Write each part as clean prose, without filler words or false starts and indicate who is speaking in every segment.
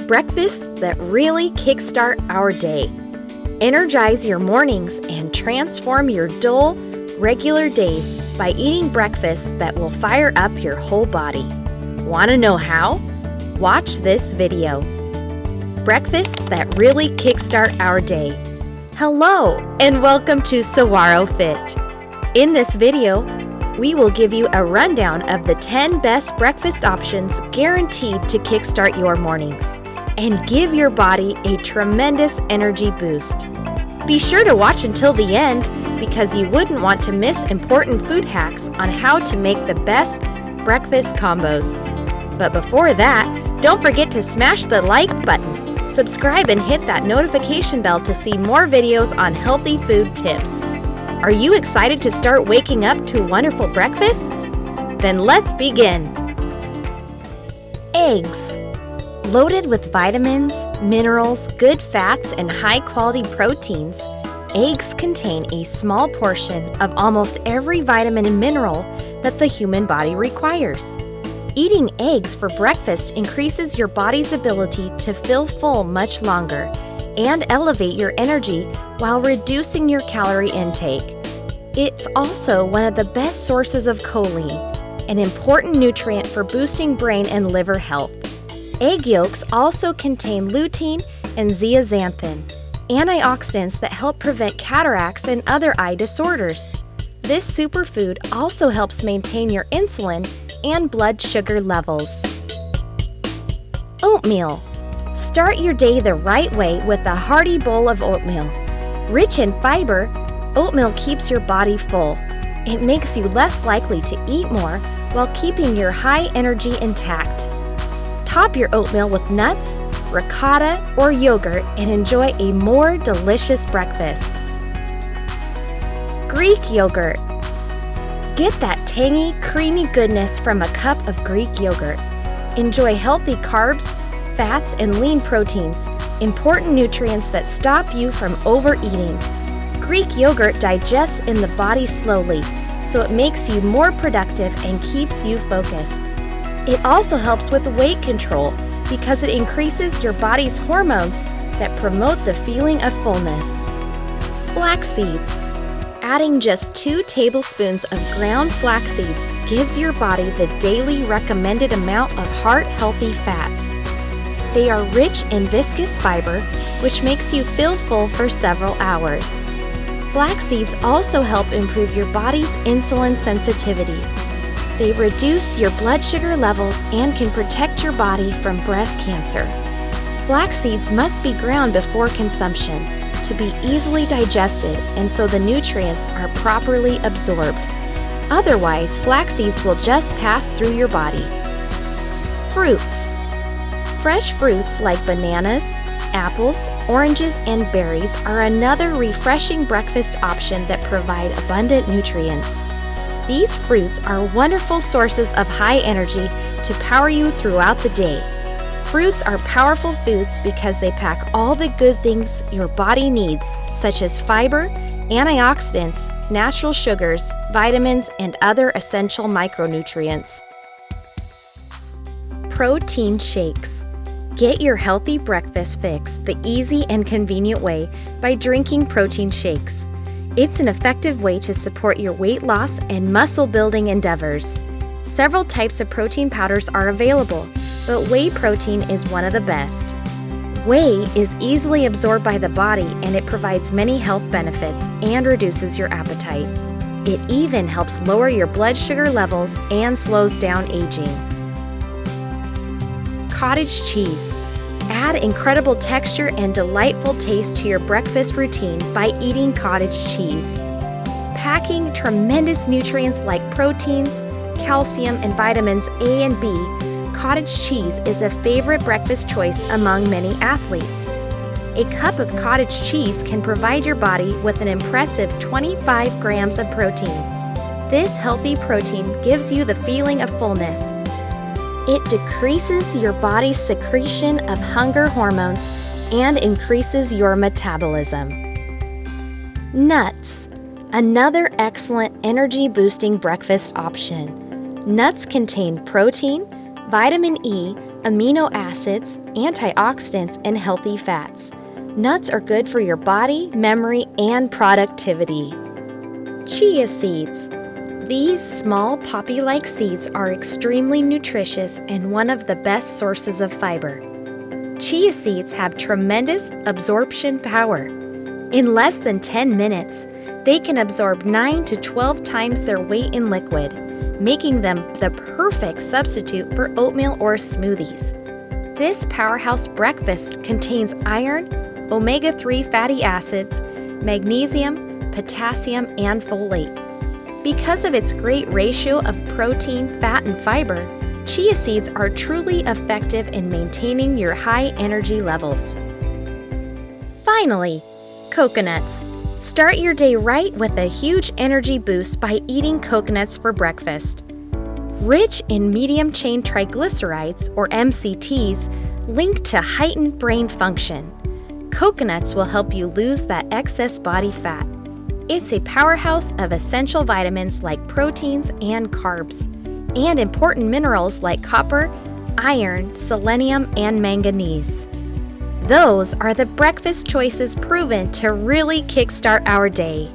Speaker 1: breakfasts that really kickstart our day. Energize your mornings and transform your dull, regular days by eating breakfasts that will fire up your whole body. Want to know how? Watch this video. Breakfasts that really kickstart our day. Hello, and welcome to Saguaro Fit. In this video, we will give you a rundown of the 10 best breakfast options guaranteed to kickstart your mornings and give your body a tremendous energy boost. Be sure to watch until the end because you wouldn't want to miss important food hacks on how to make the best breakfast combos. But before that, don't forget to smash the like button, subscribe, and hit that notification bell to see more videos on healthy food tips. Are you excited to start waking up to wonderful breakfasts? Then let's begin. Eggs. Loaded with vitamins, minerals, good fats, and high-quality proteins, eggs contain a small portion of almost every vitamin and mineral that the human body requires. Eating eggs for breakfast increases your body's ability to feel full much longer and elevate your energy while reducing your calorie intake. It's also one of the best sources of choline, an important nutrient for boosting brain and liver health. Egg yolks also contain lutein and zeaxanthin, antioxidants that help prevent cataracts and other eye disorders. This superfood also helps maintain your insulin and blood sugar levels. Oatmeal. Start your day the right way with a hearty bowl of oatmeal. Rich in fiber, oatmeal keeps your body full. It makes you less likely to eat more while keeping your high energy intact. Top your oatmeal with nuts, ricotta, or yogurt and enjoy a more delicious breakfast. Greek yogurt. Get that tangy, creamy goodness from a cup of Greek yogurt. Enjoy healthy carbs, fats, and lean proteins, important nutrients that stop you from overeating. Greek yogurt digests in the body slowly, so it makes you more productive and keeps you focused. It also helps with weight control because it increases your body's hormones that promote the feeling of fullness. Flax seeds. Adding just 2 tablespoons of ground flax seeds gives your body the daily recommended amount of heart-healthy fats. They are rich in viscous fiber, which makes you feel full for several hours. Flax seeds also help improve your body's insulin sensitivity. They reduce your blood sugar levels and can protect your body from breast cancer. Flax seeds must be ground before consumption to be easily digested and so the nutrients are properly absorbed. Otherwise, flax seeds will just pass through your body. Fruits. Fresh fruits like bananas, apples, oranges, and berries are another refreshing breakfast option that provide abundant nutrients. These fruits are wonderful sources of high energy to power you throughout the day. Fruits are powerful foods because they pack all the good things your body needs, such as fiber, antioxidants, natural sugars, vitamins, and other essential micronutrients. Protein shakes. Get your healthy breakfast fix the easy and convenient way by drinking protein shakes. It's an effective way to support your weight loss and muscle building endeavors. Several types of protein powders are available, but whey protein is one of the best. Whey is easily absorbed by the body and it provides many health benefits and reduces your appetite. It even helps lower your blood sugar levels and slows down aging. Cottage cheese. Add incredible texture and delightful taste to your breakfast routine by eating cottage cheese. Packing tremendous nutrients like proteins, calcium, and vitamins A and B, cottage cheese is a favorite breakfast choice among many athletes. A cup of cottage cheese can provide your body with an impressive 25 grams of protein. This healthy protein gives you the feeling of fullness. It decreases your body's secretion of hunger hormones and increases your metabolism. Nuts. Another excellent energy-boosting breakfast option. Nuts contain protein, vitamin E, amino acids, antioxidants, and healthy fats. Nuts are good for your body, memory, and productivity. Chia seeds. These small poppy-like seeds are extremely nutritious and one of the best sources of fiber. Chia seeds have tremendous absorption power. In less than 10 minutes, they can absorb 9 to 12 times their weight in liquid, making them the perfect substitute for oatmeal or smoothies. This powerhouse breakfast contains iron, omega-3 fatty acids, magnesium, potassium, and folate. Because of its great ratio of protein, fat, and fiber, chia seeds are truly effective in maintaining your high energy levels. Finally, coconuts. Start your day right with a huge energy boost by eating coconuts for breakfast. Rich in medium-chain triglycerides, or MCTs, linked to heightened brain function. Coconuts will help you lose that excess body fat. It's a powerhouse of essential vitamins like proteins and carbs, and important minerals like copper, iron, selenium, and manganese. Those are the breakfast choices proven to really kickstart our day.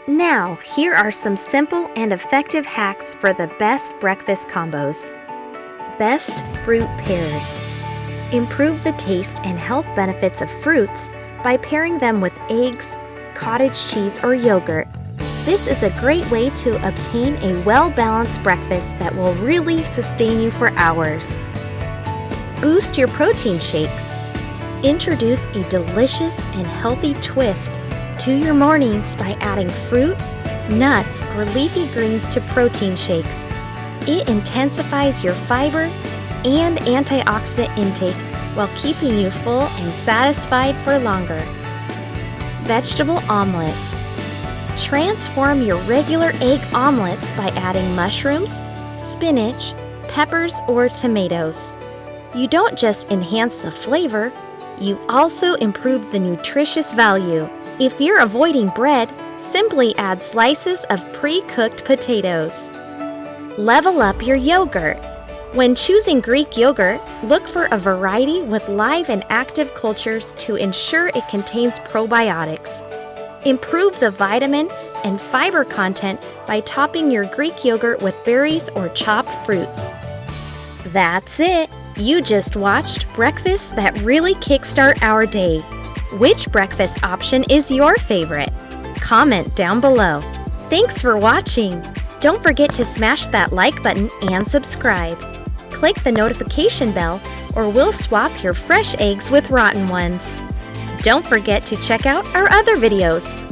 Speaker 1: Now, here are some simple and effective hacks for the best breakfast combos. Best fruit pairs. Improve the taste and health benefits of fruits by pairing them with eggs, cottage cheese, or yogurt. This is a great way to obtain a well-balanced breakfast that will really sustain you for hours. Boost your protein shakes. Introduce a delicious and healthy twist to your mornings by adding fruit, nuts, or leafy greens to protein shakes. It intensifies your fiber and antioxidant intake while keeping you full and satisfied for longer. Vegetable omelets. Transform your regular egg omelets by adding mushrooms, spinach, peppers, or tomatoes. You don't just enhance the flavor, you also improve the nutritious value. If you're avoiding bread, simply add slices of pre-cooked potatoes. Level up your yogurt. When choosing Greek yogurt, look for a variety with live and active cultures to ensure it contains probiotics. Improve the vitamin and fiber content by topping your Greek yogurt with berries or chopped fruits. That's it! You just watched breakfasts that really kickstart our day. Which breakfast option is your favorite? Comment down below. Thanks for watching! Don't forget to smash that like button and subscribe. Click the notification bell or we'll swap your fresh eggs with rotten ones. Don't forget to check out our other videos.